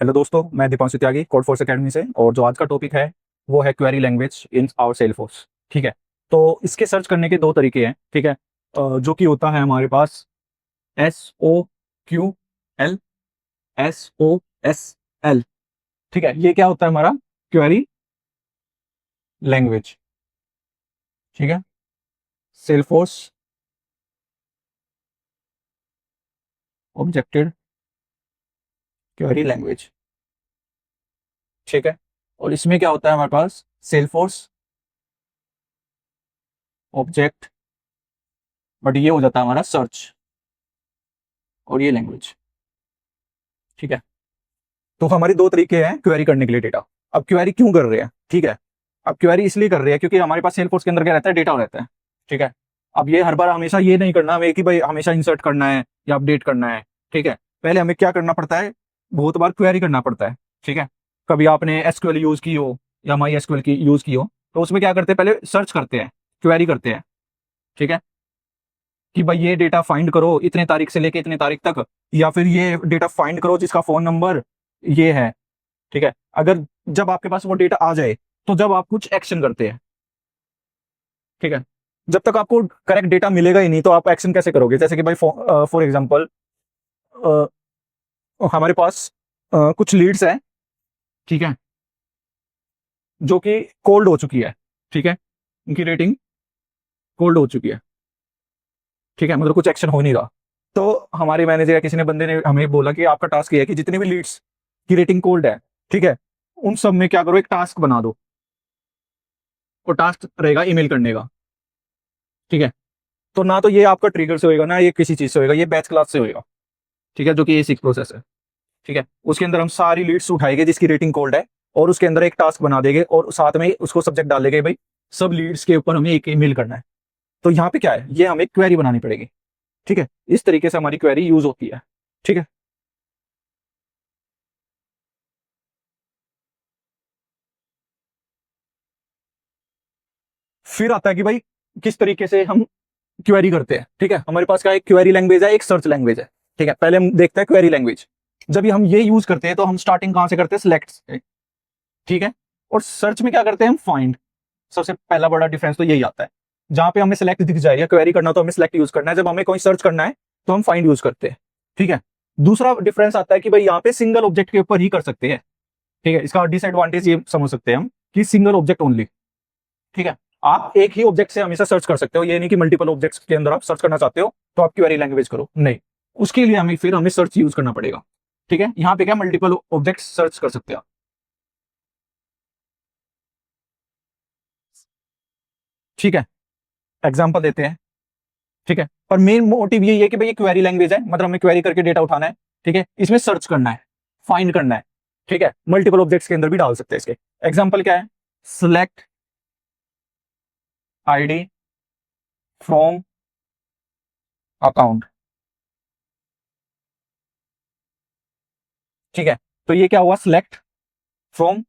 Hello दोस्तों, मैं Deepanshu Tyagi Code Force Academy से। और जो आज का टॉपिक है वो है query language in our Salesforce. ठीक है, तो इसके सर्च करने के दो तरीके हैं। ठीक है, जो कि होता है हमारे पास SOQL, SOSL। ठीक है, ये क्या होता है हमारा क्वेरी लैंग्वेज। ठीक है, सेल्सफोर्स ऑब्जेक्टेड क्वेरी लैंग्वेज। ठीक है, और इसमें क्या होता है हमारे पास सेल्सफोर्स ऑब्जेक्ट, बट ये हो जाता है हमारा सर्च और ये लैंग्वेज। ठीक है, तो हमारी दो तरीके हैं क्वेरी करने के लिए डेटा। अब क्वेरी क्यों कर रहे हैं? ठीक है, अब क्वेरी इसलिए कर रहे हैं क्योंकि हमारे पास सेल्सफोर्स के अंदर क्या रहता है, डेटा रहता है। ठीक है, अब ये हर बार हमेशा ये नहीं करना हमें कि भाई हमेशा इंसर्ट करना है या अपडेट करना है। ठीक है, पहले हमें क्या करना पड़ता है, बहुत बार क्वेरी करना पड़ता है। ठीक है, कभी आपने एसक्यूएल यूज की हो या माई एसक्यूएल की यूज की हो, तो उसमें क्या करते हैं, पहले सर्च करते हैं, क्वेरी करते हैं। ठीक है, कि भाई ये डेटा फाइंड करो इतने तारीख से लेके इतने तारीख तक, या फिर ये डेटा फाइंड करो जिसका फोन नंबर ये है। ठीक है, अगर जब आपके पास वो डेटा आ जाए तो जब आप कुछ एक्शन करते हैं। ठीक है, जब तक आपको करेक्ट डेटा मिलेगा ही नहीं तो आप एक्शन कैसे करोगे? जैसे कि भाई फॉर एग्जांपल हमारे पास कुछ लीड्स है। ठीक है, जो कि कोल्ड हो चुकी है। ठीक है, उनकी रेटिंग कोल्ड हो चुकी है। ठीक है, मतलब कुछ एक्शन हो नहीं रहा। तो हमारे मैनेजर या किसी ने बंदे ने हमें बोला कि आपका टास्क ये है कि जितनी भी लीड्स की रेटिंग कोल्ड है, ठीक है, उन सब में क्या करो, एक टास्क बना दो। और टास्क रहेगा ईमेल करने का। ठीक है, तो ना तो ये आपका ट्रिगर से होएगा, ना ये किसी चीज से होएगा, ये बैच क्लास से होएगा। ठीक है, जो कि एसिक प्रोसेस है। ठीक है, उसके अंदर हम सारी लीड्स उठाएंगे जिसकी रेटिंग कोल्ड है, और उसके अंदर एक टास्क बना देंगे और साथ में उसको सब्जेक्ट डाल देंगे भाई सब लीड्स के ऊपर हमें एक ईमेल करना है। तो यहाँ पे क्या है, ये हमें क्वेरी बनानी पड़ेगी। ठीक है, इस तरीके से हमारी क्वेरी यूज होती है। ठीक है, फिर आता है कि भाई किस तरीके से हम क्वेरी करते हैं। ठीक है, हमारे पास क्या एक क्वेरी लैंग्वेज है, एक सर्च लैंग्वेज है। ठीक है, पहले हम देखते हैं क्वेरी लैंग्वेज। जब हम ये यूज करते हैं तो हम स्टार्टिंग कहां से करते हैं, सिलेक्ट से। ठीक है, और सर्च में क्या करते हैं, हम फाइंड। सबसे पहला बड़ा डिफरेंस तो यही आता है, जहां पे हमें सिलेक्ट दिख जाए या क्वेरी करना तो हमें सिलेक्ट यूज करना है, जब हमें कोई सर्च करना है तो हम फाइंड यूज करते हैं। ठीक है, दूसरा डिफरेंस आता है कि भाई यहाँ पे सिंगल ऑब्जेक्ट के ऊपर ही कर सकते हैं। ठीक है, इसका डिसएडवांटेज ये समझ सकते हैं हम कि सिंगल ऑब्जेक्ट ओनली। ठीक है, आप एक ही ऑब्जेक्ट से हमेशा सर्च कर सकते हो, ये नहीं कि मल्टीपल ऑब्जेक्ट्स के अंदर आप सर्च करना चाहते हो तो आप क्वेरी लैंग्वेज करो, नहीं। उसके लिए हमें सर्च यूज करना पड़ेगा। ठीक है, यहाँ पे क्या मल्टीपल ऑब्जेक्ट्स सर्च कर सकते हैं आप। ठीक है, एग्जाम्पल देते हैं। ठीक है, पर मेन मोटिव यही है कि भाई ये क्वेरी लैंग्वेज है, मतलब हमें क्वेरी करके डेटा उठाना है। ठीक है, इसमें सर्च करना है, फाइंड करना है। ठीक है, मल्टीपल ऑब्जेक्ट्स के अंदर भी डाल सकते हैं इसके। एग्जाम्पल क्या है, सिलेक्ट आईडी फ्रॉम अकाउंट। ठीक है, तो ये क्या हुआ, सिलेक्ट फ्रॉम,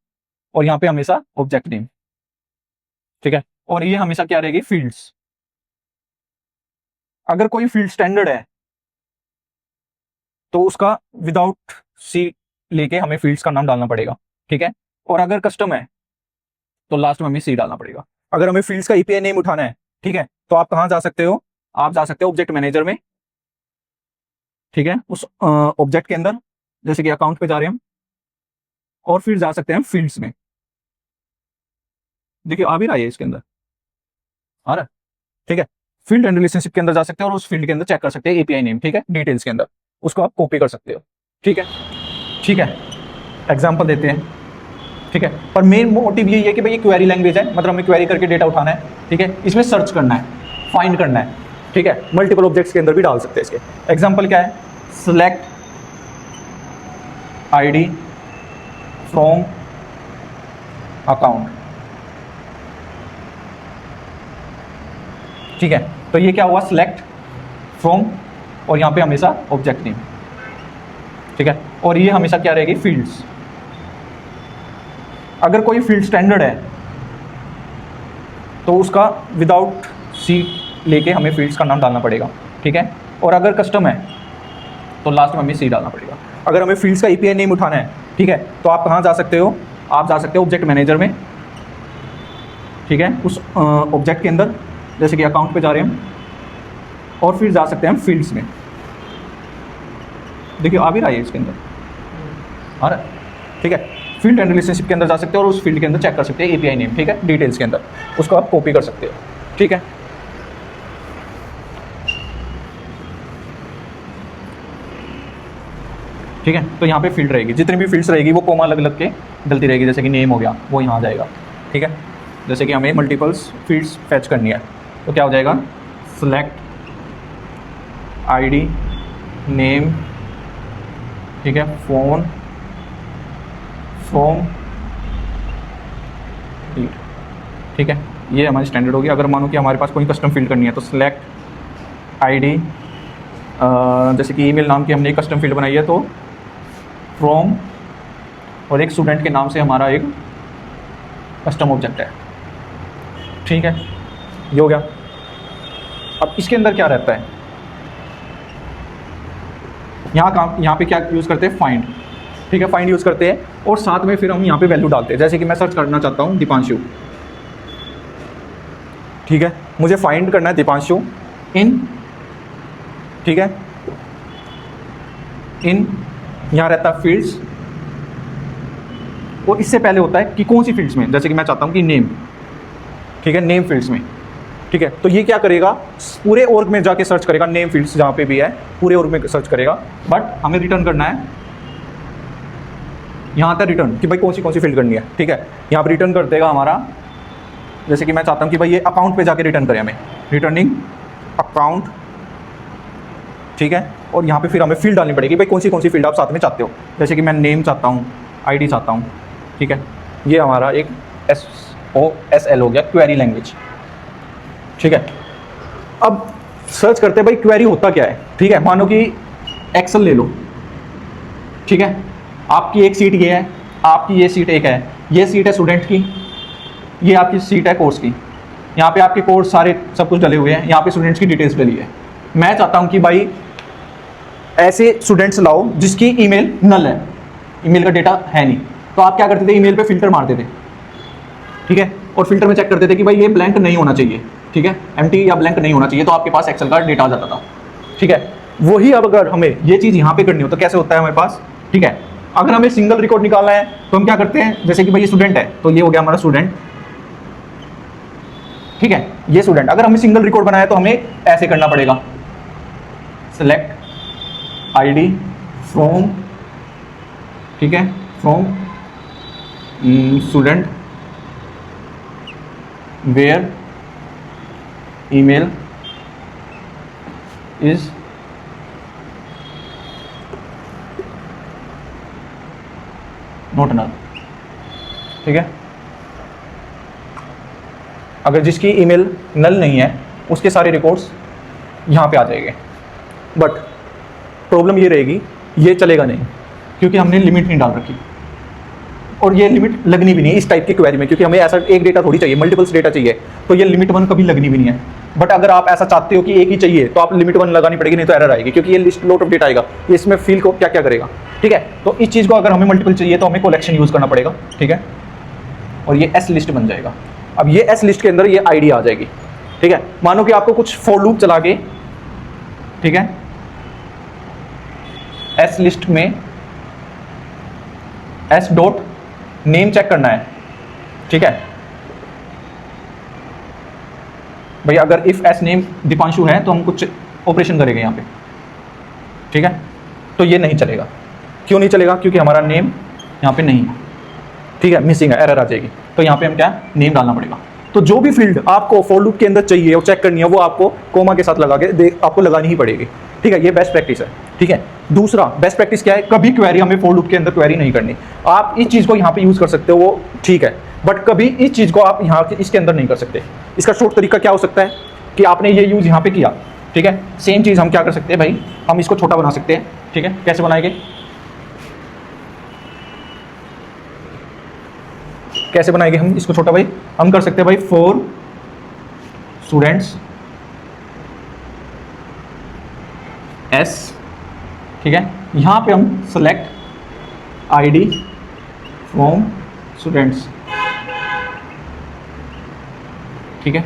और यहां पे हमेशा ऑब्जेक्ट नेम। ठीक है, और ये हमेशा क्या रहेगी, फील्ड्स। अगर कोई फील्ड स्टैंडर्ड है तो उसका विदाउट सी लेके हमें फील्ड्स का नाम डालना पड़ेगा। ठीक है, और अगर कस्टम है तो लास्ट में हमें सी डालना पड़ेगा। अगर हमें फील्ड्स का एपीआई नेम उठाना है, ठीक है, तो आप कहां जा सकते हो, आप जा सकते हो ऑब्जेक्ट मैनेजर में। ठीक है, उस ऑब्जेक्ट के अंदर, जैसे कि अकाउंट पे जा रहे हैं हम, और फिर जा सकते हैं फील्ड्स में। देखिए आ भी रहा है इसके अंदर, आ रहा है। ठीक है, फील्ड एंड रिलेशनशिप के अंदर जा सकते हैं और उस फील्ड के अंदर चेक कर सकते हैं एपीआई नेम। ठीक है, डिटेल्स के अंदर उसको आप कॉपी कर सकते हो। ठीक है, ठीक है, एग्जाम्पल देते हैं। ठीक है, पर मेन मोटिव यही है कि भाई ये क्वेरी लैंग्वेज है, मतलब हमें क्वेरी करके डेटा उठाना है। ठीक है, इसमें सर्च करना है, फाइंड करना है। ठीक है, मल्टीपल ऑब्जेक्ट्स के अंदर भी डाल सकते हैं इसके। एग्जांपल क्या है, सिलेक्ट आईडी फ्रॉम अकाउंट। ठीक है, तो ये क्या हुआ, सिलेक्ट फ्रॉम, और यहां पे हमेशा ऑब्जेक्ट नेम। ठीक है, और ये हमेशा क्या रहेगी, फील्ड्स। अगर कोई फील्ड स्टैंडर्ड है तो उसका विदाउट सी लेके हमें फील्ड्स का नाम डालना पड़ेगा। ठीक है, और अगर कस्टम है तो लास्ट में हमें सी डालना पड़ेगा। अगर हमें फील्ड्स का एपीआई नेम उठाना है ठीक है, तो आप कहाँ जा सकते हो, आप जा सकते हो ऑब्जेक्ट मैनेजर में, ठीक है, उस ऑब्जेक्ट के अंदर, जैसे कि अकाउंट पे जा रहे हैं हम, और फिर जा सकते हैं हम फील्ड्स में। देखिए आ भी रहा है इसके अंदर, आ रहा है, ठीक है। फील्ड एंड रिलेशनशिप के अंदर जा सकते हो और उस फील्ड के अंदर चेक कर सकते हैं एपीआई नेम, ठीक है, डिटेल्स के अंदर उसको आप कॉपी कर सकते हो, ठीक है। ठीक है, तो यहाँ पे फील्ड रहेगी, जितनी भी फील्ड्स रहेगी वो कोमा अलग अलग के डलती रहेगी, जैसे कि नेम हो गया वो यहाँ आ जाएगा, ठीक है। जैसे कि हमें मल्टीपल्स फील्ड्स फैच करनी है तो क्या हो जाएगा, सेलेक्ट आईडी नेम, ठीक है, फ़ोन फ्रॉम, ठीक है, ये हमारी स्टैंडर्ड होगी। अगर मानो कि हमारे पास कोई कस्टम फील्ड करनी है तो सेलेक्ट आईडी, जैसे कि ईमेल नाम की हमने एक कस्टम फील्ड बनाई है तो फ्रॉम, और एक स्टूडेंट के नाम से हमारा एक कस्टम ऑब्जेक्ट है, ठीक है, ये हो गया। अब इसके अंदर क्या रहता है, यहाँ पे क्या यूज़ करते हैं, फाइंड, ठीक है, फाइंड यूज़ करते हैं और साथ में फिर हम यहाँ पे वैल्यू डालते हैं। जैसे कि मैं सर्च करना चाहता हूँ दीपांशु, ठीक है, मुझे फाइंड करना है दीपांशु इन, ठीक है, इन यहाँ रहता है फील्ड्स, और इससे पहले होता है कि कौन सी फील्ड्स में, जैसे कि मैं चाहता हूँ कि नेम, ठीक है, नेम फील्ड्स में, ठीक है। तो ये क्या करेगा, पूरे ऑर्ग में जाके सर्च करेगा, नेम फील्ड्स जहाँ पे भी है पूरे ऑर्ग में सर्च करेगा, बट हमें रिटर्न करना है यहाँ तक रिटर्न कि भाई कौन सी फील्ड करनी है, ठीक है। यहाँ पर रिटर्न कर देगा हमारा, जैसे कि मैं चाहता हूँ कि भाई ये अकाउंट पे जाके रिटर्न करें, हमें रिटर्निंग अकाउंट, ठीक है, और यहाँ पे फिर हमें फील्ड डालनी पड़ेगी, भाई कौन सी फील्ड आप साथ में चाहते हो, जैसे कि मैं नेम चाहता हूँ, आईडी चाहता हूँ, ठीक है। ये हमारा एक SOSL हो गया, क्वेरी लैंग्वेज, ठीक है। अब सर्च करते हैं भाई क्वेरी होता क्या है, ठीक है। मानो कि एक्सेल ले लो, ठीक है, आपकी एक सीट ये है, आपकी ये सीट एक है, ये सीट है स्टूडेंट की, ये आपकी सीट है कोर्स की, यहाँ पे आपके कोर्स सारे सब कुछ डले हुए हैं, यहाँ पे स्टूडेंट्स की डिटेल्स डली है। मैं चाहता हूँ कि भाई ऐसे स्टूडेंट्स लाओ जिसकी ईमेल नल है, ईमेल का डेटा है नहीं, तो आप क्या करते थे, ईमेल पे फिल्टर मारते थे, ठीक है, और फिल्टर में चेक करते थे कि भाई ये ब्लैंक नहीं होना चाहिए, ठीक है, एम्प्टी या ब्लैंक नहीं होना चाहिए, तो आपके पास एक्सेल का डेटा आ जाता था, ठीक है। वही अब अगर हमें ये चीज़ यहाँ पे करनी हो तो कैसे होता है हमारे पास, ठीक है। अगर हमें सिंगल रिकॉर्ड निकालना है तो हम क्या करते हैं, जैसे कि भाई ये स्टूडेंट है तो ये हो गया हमारा स्टूडेंट, ठीक है, ये स्टूडेंट। अगर हमें सिंगल रिकॉर्ड बनाया तो हमें ऐसे करना पड़ेगा, सेलेक्ट आईडी फ्रॉम, ठीक है, from student where email is not null, ठीक है। अगर जिसकी ईमेल नल नहीं है उसके सारे रिकॉर्ड्स यहाँ पे आ जाएंगे, बट प्रॉब्लम ये रहेगी, ये चलेगा नहीं क्योंकि हमने लिमिट नहीं डाल रखी, और ये लिमिट लगनी भी नहीं इस टाइप की क्वेरी में, क्योंकि हमें ऐसा एक डेटा थोड़ी चाहिए, मल्टीपल्स डेटा चाहिए, तो ये लिमिट 1 कभी लगनी भी नहीं है। बट अगर आप ऐसा चाहते हो कि एक ही चाहिए तो आप लिमिट 1 लगानी पड़ेगी, नहीं तो एरर आएगी, क्योंकि ये लिस्ट लॉट ऑफ डेटा आएगा, ये इसमें फील को क्या क्या करेगा, ठीक है। तो इस चीज़ को अगर हमें मल्टीपल चाहिए तो हमें कलेक्शन यूज़ करना पड़ेगा, ठीक है, और ये एस लिस्ट बन जाएगा। अब ये एस लिस्ट के अंदर ये आईडी आ जाएगी, ठीक है। मानो कि आपको कुछ फॉर लूप चला के, ठीक है, एस लिस्ट में एस डॉट नेम चेक करना है, ठीक है भाई। अगर इफ एस नेम दीपांशु है तो हम कुछ ऑपरेशन करेंगे यहाँ पे, ठीक है। तो ये नहीं चलेगा, क्यों नहीं चलेगा, क्योंकि हमारा नेम यहाँ पे नहीं है, ठीक है, मिसिंग है, एरर आ जाएगी। तो यहाँ पे हम क्या नेम डालना पड़ेगा। तो जो भी फील्ड आपको फॉर लूप के अंदर चाहिए और चेक करनी है वो आपको कोमा के साथ लगा के आपको लगानी ही पड़ेगी, ठीक है। ये बेस्ट प्रैक्टिस है, ठीक है। दूसरा बेस्ट प्रैक्टिस क्या है, कभी क्वेरी हमें फॉर लूप के अंदर क्वेरी नहीं करनी। आप इस चीज़ को यहाँ पे यूज़ कर सकते हो, वो ठीक है, बट कभी इस चीज़ को आप यहाँ इसके अंदर नहीं कर सकते। इसका शॉर्ट तरीका क्या हो सकता है कि आपने ये यूज़ यहाँ पे किया, ठीक है, सेम चीज़ हम क्या कर सकते हैं भाई, हम इसको छोटा बना सकते हैं, ठीक है। कैसे बनाएंगे, कैसे बनाएंगे हम इसको छोटा भाई, हम कर सकते हैं भाई फॉर स्टूडेंट्स एस, ठीक है। यहाँ पे हम सेलेक्ट आईडी फ्रॉम स्टूडेंट्स, ठीक है,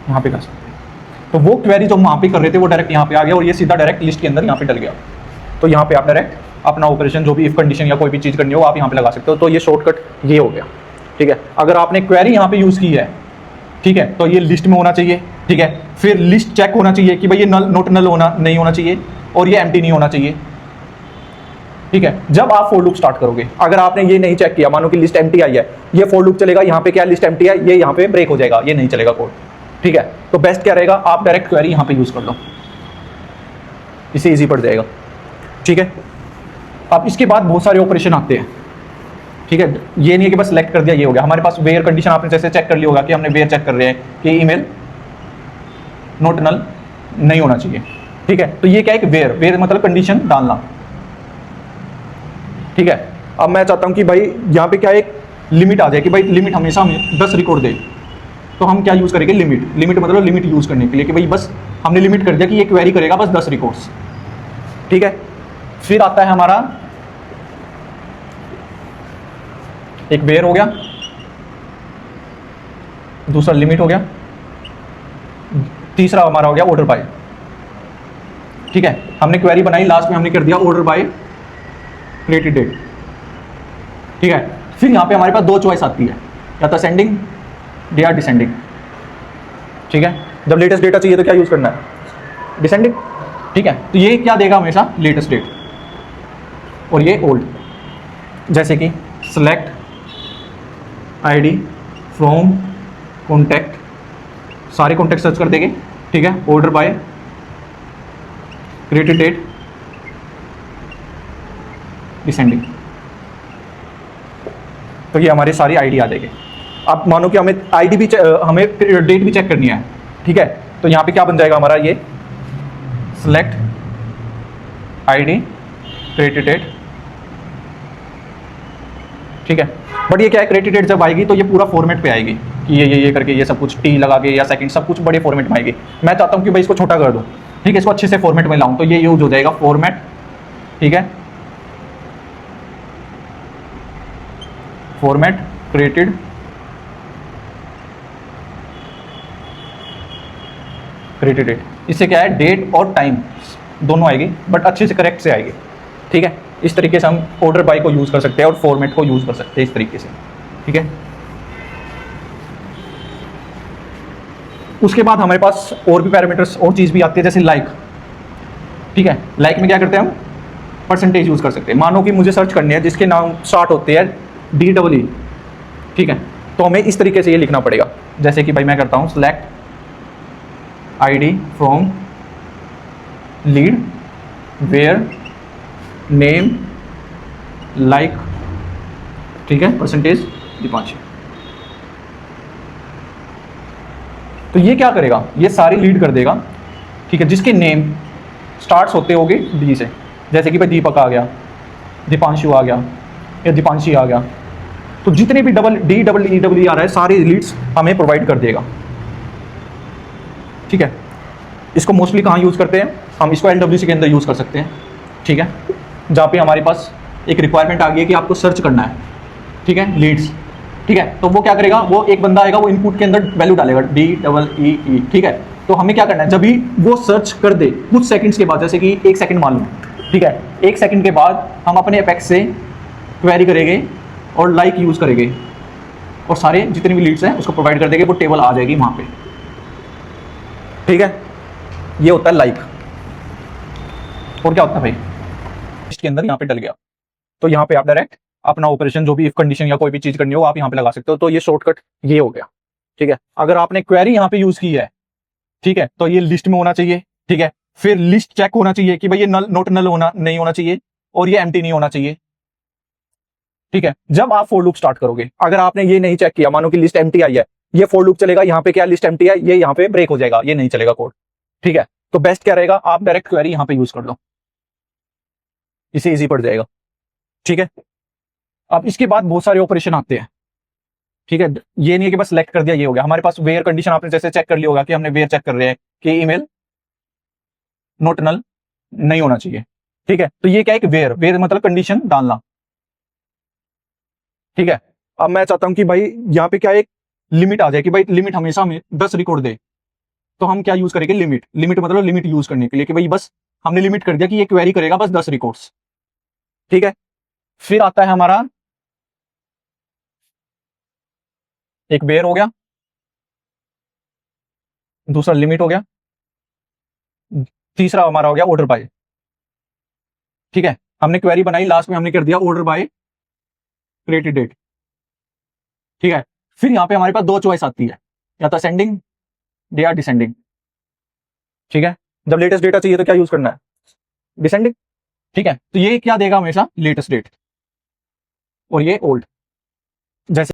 यहाँ पे कर सकते हैं। तो वो क्वेरी जो हम वहाँ पे कर रहे थे वो डायरेक्ट यहाँ पे आ गया और ये सीधा डायरेक्ट लिस्ट के अंदर यहाँ पे डल गया। तो यहाँ पे आप डायरेक्ट अपना ऑपरेशन जो भी इफ कंडीशन या कोई भी चीज़ करनी हो आप यहाँ पे लगा सकते हो। तो ये शॉर्टकट ये हो गया, ठीक है। अगर आपने क्वेरी यहाँ पे यूज़ की है, ठीक है, तो ये लिस्ट में होना चाहिए, ठीक है। फिर लिस्ट चेक होना चाहिए कि भाई ये नल नोट नल होना नहीं होना चाहिए और ये एम्प्टी नहीं होना चाहिए, ठीक है। जब आप फॉर लूप स्टार्ट करोगे, अगर आपने ये नहीं चेक किया, मानो कि लिस्ट एम्प्टी आई है, ये फॉर लूप चलेगा, यहाँ पे क्या लिस्ट एम्प्टी है, ये यहाँ पे ब्रेक हो जाएगा, ये नहीं चलेगा कोड, ठीक है। तो बेस्ट क्या रहेगा, आप डायरेक्ट क्वेरी यहाँ पे यूज कर लो, इसे इजी पड़ जाएगा, ठीक है। अब इसके बाद बहुत सारे ऑपरेशन आते हैं, ठीक है। ये नहीं है कि बस सेलेक्ट कर दिया ये हो गया। हमारे पास वेयर कंडीशन आपने जैसे चेक कर लिया होगा कि हमने वेयर चेक कर रहे हैं कि ईमेल नोट नल नहीं होना चाहिए, ठीक है। तो ये क्या है कि वेयर, वेयर मतलब कंडीशन डालना, ठीक है। अब मैं चाहता हूं कि भाई यहाँ पे क्या एक लिमिट आ जाए कि भाई लिमिट हमेशा हमें 10 रिकॉर्ड दे। तो हम क्या यूज़ करेंगे, लिमिट। लिमिट मतलब लिमिट यूज़ करने के लिए कि भाई बस हमने लिमिट कर दिया कि ये क्वेरी करेगा बस 10 रिकॉर्ड्स, ठीक है। फिर आता है हमारा एक वेयर हो गया, दूसरा लिमिट हो गया, तीसरा हमारा हो गया ऑर्डर बाय, ठीक है। हमने क्वेरी बनाई, लास्ट में हमने कर दिया ऑर्डर बाय क्रिएटेड डेट, ठीक है। फिर यहाँ पे हमारे पास दो चॉइस आती है, या तो असेंडिंग या डिसेंडिंग, ठीक है। जब लेटेस्ट डेटा चाहिए तो क्या यूज करना है, डिसेंडिंग, ठीक है। तो ये क्या देगा हमेशा, लेटेस्ट डेट, और ये ओल्ड। जैसे कि सेलेक्ट आईडी फ्रॉम कॉन्टैक्ट, सारे कॉन्टैक्ट सर्च कर देंगे, ठीक है। Order by created date descending, तो ये हमारी सारी आईडी आ जाएगी। आप मानो कि हमें आईडी भी हमें डेट भी चेक करनी है, ठीक है। तो यहाँ पे क्या बन जाएगा हमारा, ये सेलेक्ट आईडी क्रिएटेड डेट, ठीक है। बट ये क्या है, क्रिएटेड डेट जब आएगी तो ये पूरा फॉर्मेट पे आएगी कि ये करके ये सब कुछ टी लगा के या सेकंड सब कुछ बड़े फॉर्मेट में आएगी। मैं चाहता हूँ कि भाई इसको छोटा कर दूँ, ठीक है, इसको अच्छे से फॉर्मेट में लाऊं, तो ये यूज हो जाएगा फॉर्मेट, ठीक है, फॉर्मेट क्रिएटेड क्रिएटेड डेट। इससे क्या है, डेट और टाइम दोनों आएगी बट अच्छे से करेक्ट से आएगी, ठीक है। इस तरीके से हम ऑर्डर बाय को यूज कर सकते हैं और फॉर्मेट को यूज कर सकते हैं इस तरीके से, ठीक है। उसके बाद हमारे पास और भी पैरामीटर्स और चीज़ भी आती है, जैसे लाइक, ठीक है। लाइक में क्या करते हैं हम, परसेंटेज यूज कर सकते हैं। मानो कि मुझे सर्च करनी है जिसके नाम स्टार्ट होते हैं DEE, ठीक है, तो हमें इस तरीके से ये लिखना पड़ेगा। जैसे कि भाई मैं करता हूँ select ID from lead where name like, ठीक है, परसेंटेज दीपांशु। तो ये क्या करेगा, ये सारी लीड कर देगा, ठीक है, जिसके नेम स्टार्ट्स होते होंगे डी से। जैसे कि भाई दीपक आ गया, दीपांशु आ गया या दीपांशी आ गया, तो जितने भी DEE आ रहा है सारे लीड्स हमें प्रोवाइड कर देगा, ठीक है। इसको मोस्टली कहाँ यूज़ करते हैं, हम इसको LWC के अंदर यूज़ कर सकते हैं, ठीक है, जहाँ पे हमारे पास एक रिक्वायरमेंट आ गई है कि आपको सर्च करना है, ठीक है, लीड्स, ठीक है। तो वो क्या करेगा, वो एक बंदा आएगा, वो इनपुट के अंदर वैल्यू डालेगा DEE, ठीक है। तो हमें क्या करना है, जब भी वो सर्च कर दे कुछ सेकंड्स के बाद, जैसे कि 1 सेकंड मान लो, ठीक है, 1 सेकंड के बाद हम अपने अपेक्स से क्वेरी करेंगे और लाइक यूज़ करेंगे और सारे जितने भी लीड्स हैं उसको प्रोवाइड कर देंगे, वो टेबल आ जाएगी वहाँ पे, ठीक है। ये होता है लाइक। और क्या होता है भाई, इसके अंदर यहाँ पे डल गया, तो यहाँ पे आप डायरेक्ट अपना ऑपरेशन जो भी इफ कंडीशन या कोई भी चीज करनी हो आप यहाँ पे लगा सकते हो। तो ये शॉर्टकट ये हो गया, ठीक है। अगर आपने क्वेरी यहाँ पे यूज की है, ठीक है, तो ये लिस्ट में होना चाहिए, ठीक है। फिर लिस्ट चेक होना चाहिए कि भाई ये नल नोट नल होना नहीं होना चाहिए और ये एम्प्टी नहीं होना चाहिए, ठीक है। जब आप फॉर लूप स्टार्ट करोगे, अगर आपने ये नहीं चेक किया, मानो कि लिस्ट एम्प्टी आई है, ये फॉर लूप चलेगा, यहाँ पे क्या लिस्ट एम्प्टी है, ये यहाँ पे ब्रेक हो जाएगा, ये नहीं चलेगा कोड, ठीक है। तो बेस्ट क्या रहेगा, आप डायरेक्ट क्वेरी यहाँ पे यूज कर लो, इसे इजी पड़ जाएगा, ठीक है। अब इसके बाद बहुत सारे ऑपरेशन आते हैं, ठीक है। ये नहीं है कि बस सेलेक्ट कर दिया ये हो गया। हमारे पास वेयर कंडीशन आपने जैसे चेक कर लिया होगा कि हमने वेयर चेक कर रहे हैं कि ईमेल नोट नल नहीं होना चाहिए, ठीक है, तो ये क्या है, वेयर, वेयर मतलब कंडीशन डालना। ठीक है, अब मैं चाहता हूं कि भाई यहाँ पे क्या एक लिमिट आ जाए कि भाई लिमिट हमेशा हमें 10 रिकॉर्ड दे, तो हम क्या यूज करेंगे, लिमिट। लिमिट मतलब लिमिट यूज करने के लिए कि भाई बस हमने लिमिट कर दिया कि ये क्वेरी करेगा बस 10 रिकॉर्ड्स। ठीक है, फिर आता है हमारा एक वेयर हो गया, दूसरा लिमिट हो गया, तीसरा हमारा हो गया ऑर्डर बाय। ठीक है, हमने क्वेरी बनाई, लास्ट में हमने कर दिया ऑर्डर बाय क्रिएटेड डेट। ठीक है, फिर यहां पे हमारे पास दो चॉइस आती है, या तो असेंडिंग या डिसेंडिंग। ठीक है, जब लेटेस्ट डेटा चाहिए तो क्या यूज करना है, डिसेंडिंग। ठीक है, तो ये क्या देगा हमेशा, लेटेस्ट डेट, और ये ओल्ड। जैसे